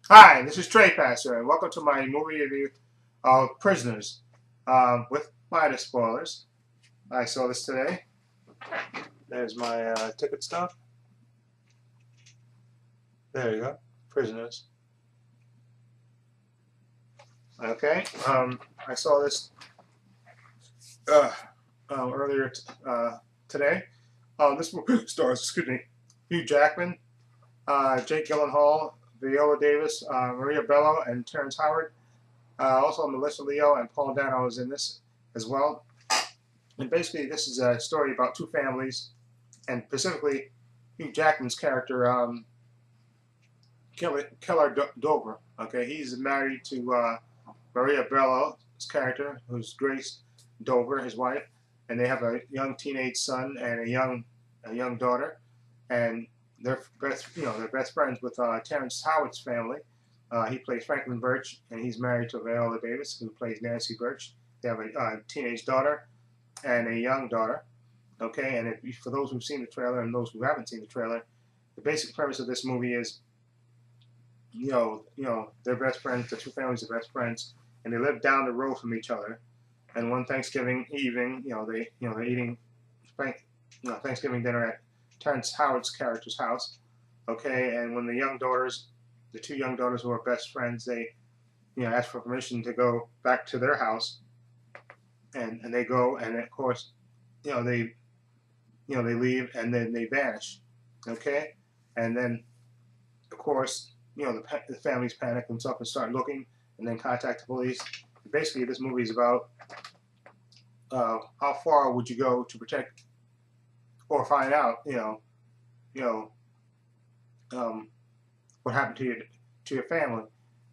Hi, this is Trey Passer, and welcome to my movie review of Prisoners with minor spoilers. I saw this today. There's my ticket stub. There you go. Prisoners. Okay. I saw this uh, earlier today. This movie stars, Hugh Jackman, Jake Gyllenhaal, Viola Davis, Maria Bello, and Terrence Howard. Also, Melissa Leo and Paul Dano is in this as well. And basically, this is a story about two families, and specifically Hugh Jackman's character, Keller Dover. Okay, he's married to Maria Bello's character, who's Grace Dover, his wife, and they have a young teenage son and a young daughter, and they're best friends with Terrence Howard's family. He plays Franklin Birch, and he's married to Viola Davis, who plays Nancy Birch. They have a teenage daughter and a young daughter. Okay, and for those who've seen the trailer and those who haven't seen the trailer, the basic premise of this movie is, they're best friends. The two families are best friends, and they live down the road from each other. And one Thanksgiving evening, they're eating, Thanksgiving dinner at Terrence Howard's character's house. Okay, and when the two young daughters who are best friends, they, ask for permission to go back to their house, and they go, and of course, they they leave and then they vanish. Okay, and then of course the families panic themselves and start looking, and then contact the police. Basically, this movie is about how far would you go to protect or find out, you know, um, what happened to your family.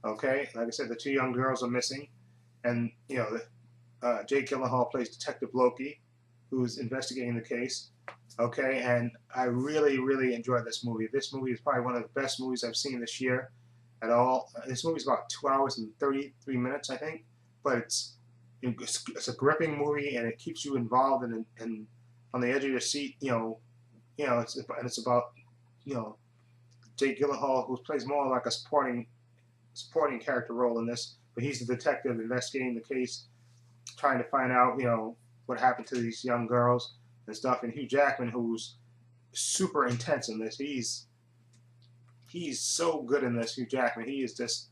Okay, like I said, the two young girls are missing, and Jake Gyllenhaal plays Detective Loki, who's investigating the case. Okay, and I really, really enjoyed this movie. This movie is probably one of the best movies I've seen this year at all. This movie is about 2 hours and 33 minutes, I think, but it's a gripping movie, and it keeps you involved and on the edge of your seat. It's about you know Jake Gyllenhaal, who plays more like a supporting character role in this, but he's the detective investigating the case, trying to find out what happened to these young girls and stuff. And Hugh Jackman, who's super intense in this. He's so good in this. Hugh Jackman. He is just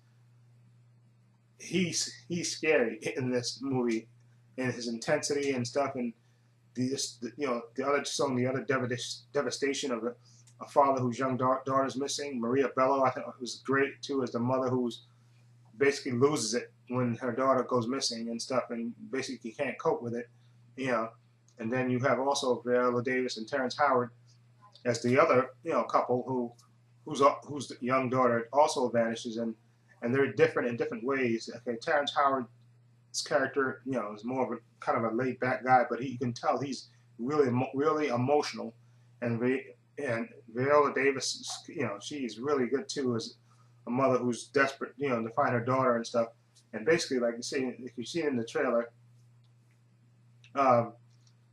he's scary in this movie, and his intensity and stuff, and the other devastation of a father whose young daughter's missing. Maria Bello, I think, was great too, as the mother who's basically loses it when her daughter goes missing and stuff, and basically can't cope with it. You know, and then you have also Viola Davis and Terrence Howard as the other couple whose young daughter also vanishes, and they're different in different ways. Okay, Terrence Howard's character is more of a kind of a laid back guy, but you can tell he's really emotional, and and Viola Davis, she's really good too as a mother who's desperate to find her daughter and stuff. And basically, like you see, if you see in the trailer, um,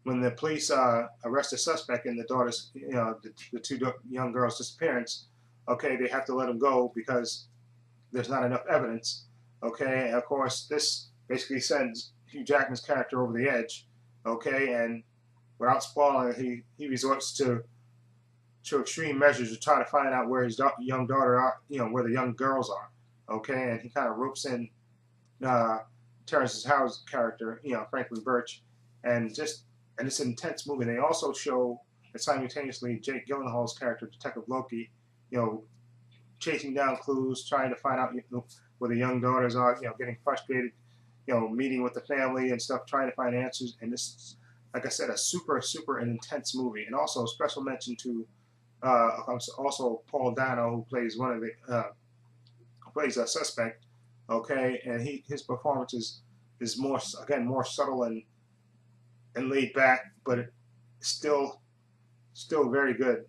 when the police arrest a suspect in the daughter's, the two young girls' disappearance, okay, they have to let them go because there's not enough evidence. Okay, and of course, this basically sends Hugh Jackman's character over the edge. Okay, and without spoiling, he resorts to extreme measures to try to find out where his young daughter are, where the young girls are. Okay, and he kind of ropes in uh, Terrence Howard's character, Franklin Birch, and it's an intense movie. They also show simultaneously Jake Gyllenhaal's character, Detective Loki, you know, chasing down clues, trying to find out where the young daughters are, getting frustrated, meeting with the family and stuff, trying to find answers. And this, like I said, a super, super intense movie. And also special mention to also Paul Dano, who plays one of the plays a suspect. Okay, and his performance is more subtle and laid back, but still still very good.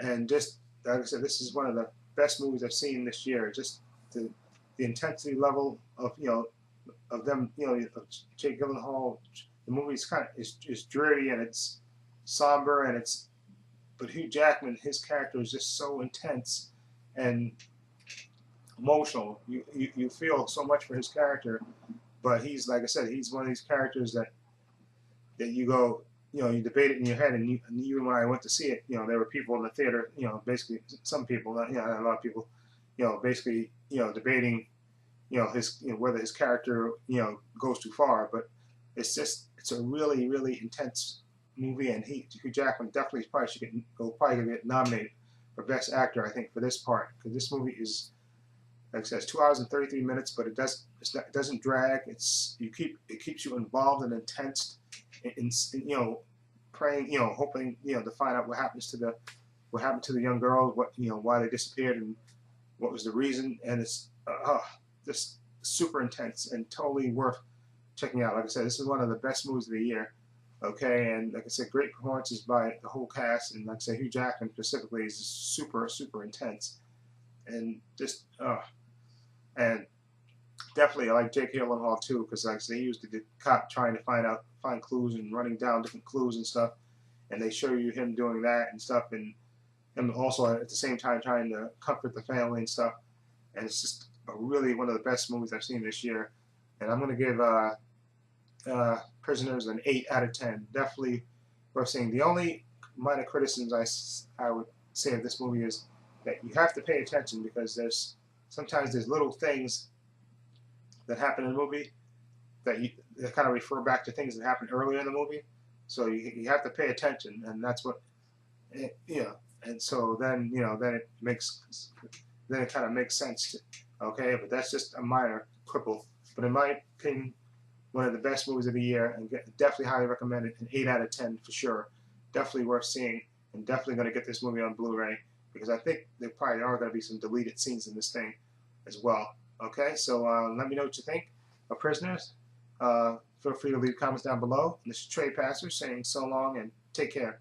And just like I said, this is one of the best movies I've seen this year. Just the the intensity level of them, of Jake Gyllenhaal. The movie's is dreary and it's somber and it's but Hugh Jackman, his character is just so intense, and emotional. You feel so much for his character, but he's, like I said, he's one of these characters that you go, you debate it in your head, and even when I went to see it, there were people in the theater, basically some people, not a lot of people, basically, debating, his, whether his character, goes too far. But it's a really, really intense movie, and Hugh Jackman definitely probably should get nominated for Best Actor, I think, for this part, because this movie is, like I said, it's 2 hours and 33 minutes, but it doesn't drag. It keeps you involved and intense, in praying, hoping, to find out what happened to the young girls, why they disappeared, and what was the reason. And it's just super intense and totally worth checking out. Like I said, this is one of the best movies of the year. Okay, and like I said, great performances by the whole cast, and like I said, Hugh Jackman specifically is super, super intense, and just and definitely I like Jake Gyllenhaal too, because like I say, he was the cop trying to find clues and running down different clues and stuff, and they show you him doing that and stuff, and him also at the same time trying to comfort the family and stuff, and it's just really one of the best movies I've seen this year, and I'm gonna give Prisoners an 8 out of 10. Definitely worth seeing. The only minor criticisms I would say of this movie is that you have to pay attention, because sometimes there's little things that happen in the movie that kind of refer back to things that happened earlier in the movie. So you have to pay attention, and that's what, and so then then it kind of makes sense. Okay, but that's just a minor quibble. But in my opinion, one of the best movies of the year, and definitely highly recommended, an 8 out of 10 for sure. Definitely worth seeing, and definitely going to get this movie on Blu-ray, because I think there probably are going to be some deleted scenes in this thing as well. Okay, so let me know what you think of Prisoners. Feel free to leave comments down below. And this is Trey Passer saying so long and take care.